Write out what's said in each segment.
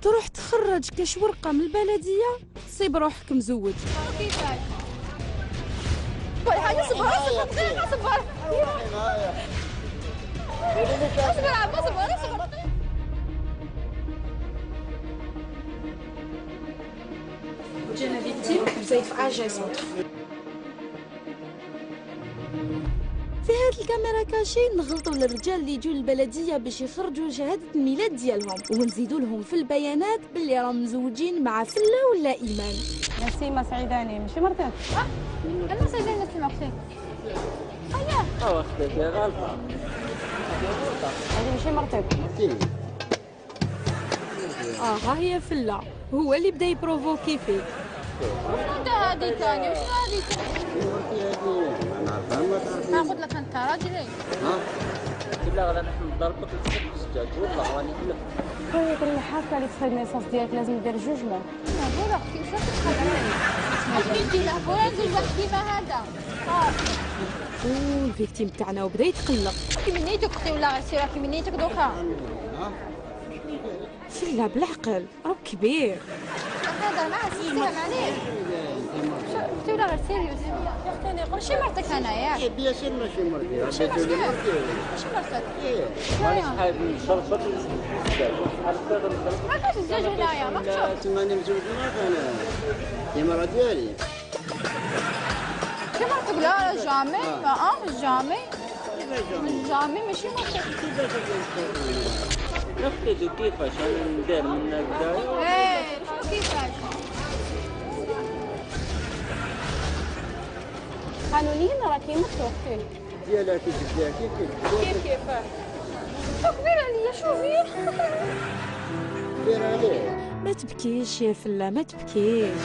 تروح تخرج كاش ورقه من البلديه تصيب روحك مزوج. كيفاش؟ حاجه صبر دقيقه صبر. صبر. جانا فيكتيم بزاف في اجي سونتر. في هاد الكاميرا كاشي نغلطوا للرجال اللي يجوا للبلديه باش يخرجوا شهاده الميلاد ديالهم ونزيدوا لهم في البيانات باللي راهم مزوجين مع فله ولا ايمان. نسيمه سعيداني ماشي مرتين. انا سعيداني نسيمه اختي. اييه اختي غلطه. هذه ماشي مرتين. ها هي فله هو اللي بدا يبروفوكي فيه. انت هذه ثاني وش هذه؟ ما قلت لك انت راجلي. لا غدا نحن نضربك الزجاج والله راني نقول لك. خويا كل حاجه اللي تخرج نيسانس ديالك لازم دير جوجمون. بولا اختي واش راك تخدمي؟ اش بنتي له بولا نزوج واحد كيما هذا. الفيكتيم تاعنا وبدا يتقلق. كيما نيتك اختي ولا غير سيرها كيما نيتك دوكا. فله بالعقل راك كبير. هذا مع السلام عليك. اختي ولا غير سيريوس. ماشي مرتك انا ياك. بيا سير ماشي مرتي. ماشي مرتك. ماني حاب نضربك الزجاج. ما كاش الزجاج هنايا ما كتشوف. تماني مزوج معاك انا. هي مرا ديالي. كي مرتك لا جامي جامي. جامي ماشي مرتك. نفقد كيفاش ندير من هكذا. شنو كيفاش؟ قانونيا راه كيمثلوا اختي. ديالها كيجبدها كيف كبير عليا شوفي. كبير عليك. ما تبكيش يا فله ما تبكيش.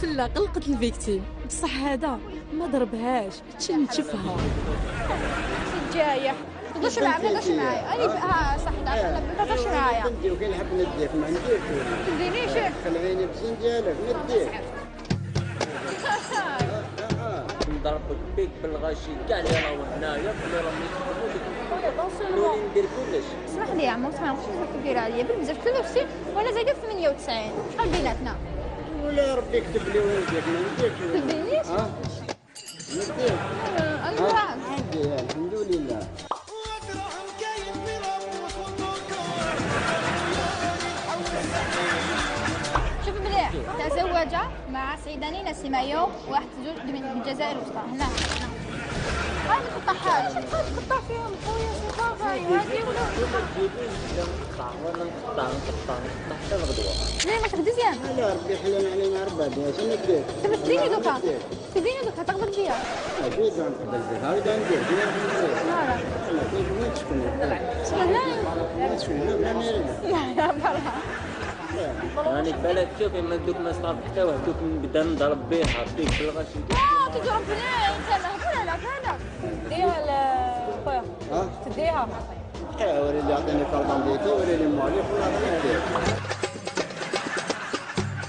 فله قلقت الفيكتيم بصح هذا ما ضربهاش تشنشفها. جايه ما تهضرش معايا ما تهضرش معايا انا صح ما تهضرش معايا. ندير كي نحب نديك ما نديرش. ما تدينيش. خلعيني بزين ديالك نديك. نضربك بيك بالغاشي كاع اللي راهو هنايا اللي راهم يخدموا لك ندير كلش. اسمح لي يا عمو ما نعرفش كبير عليا بالبزاف 63 وانا زايده 98 شحال بيناتنا؟ ولا ربي يكتب لي ولدك ما نديرش. ما تدينيش؟ ندير. انا معاك. عندي الحمد لله. شوف مليح تزوج مع سعيداني نسيمايو واحد زوج من الجزائر الوسطى هنا. هذه تقطعها شو تقطع فيهم خويا شو خافي هذه ولا نقطع حتى الغدوه. ليه ما تغدي زين؟ لا ربي يحلل علينا رباد يا شنو ندير؟ تبديني دوكا تبديني دوكا تقبل بيا. اكيد غنقبل بك هاكا ندير لا كيف وين تسكن؟ لا تسكن لا لا برا. راني بالك شوف اما دوك ما صاب حتى واحد دوك نبدا نضرب بها بيك بالغاشي. تضربني انت لا لا لا تديها خويا. تديها. وري اللي يعطيني كرطون بيتي وري لي مواليف ولا ندير.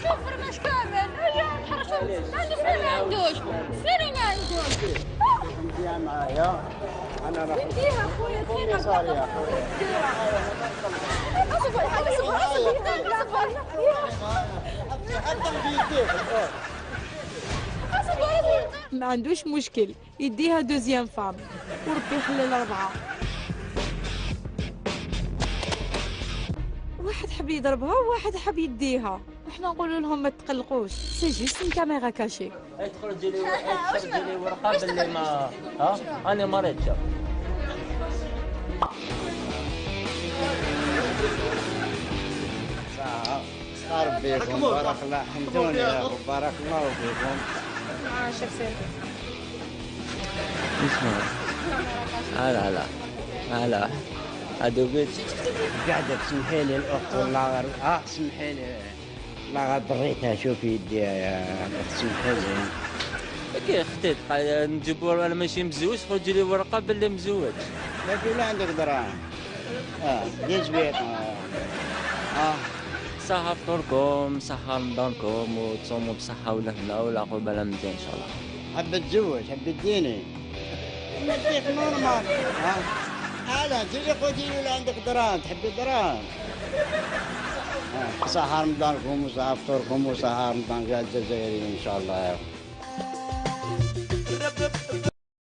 شوف فرماش كامل هيا نحرشوا فلان ما عندوش فلان ما عندوش. انت معايا انا راح نديها خويا كوني صار يا خويا. اصبر ما عندوش مشكل يديها دوزيام فام وربي يحلل 4. واحد حب يضربها وواحد حب يديها وحنا نقولوا لهم ما تقلقوش سي جوست ان كاميرا كاشي. تخرج لي ورقه باللي ما انا مريض شوف. ربي يكون بارك الله حمدوني يا رب بارك الله فيكم. شوف سيرتي. هلا هادو بيت قاعدة تسمحي لي الأخت والله غير سمحي لي والله غير ضريتها شوفي يديها يا أخت سمحي لي. كي اختي نجيبو انا ماشي مزوج خرج لي ورقه باللي مزوج. لكن لا عندك دراهم. ديج بيت. صحة فطوركم صحة رمضانكم وتصوموا بصحة ولا هنا ولا قبل مزيان إن شاء الله. حب تزوج حب تديني. نديك نورمال. حالها تجي خوتي ولا عندك دراهم تحبي دراهم. صحة رمضانكم وصحة فطوركم وصحة رمضان كاع الجزائريين ان شاء الله.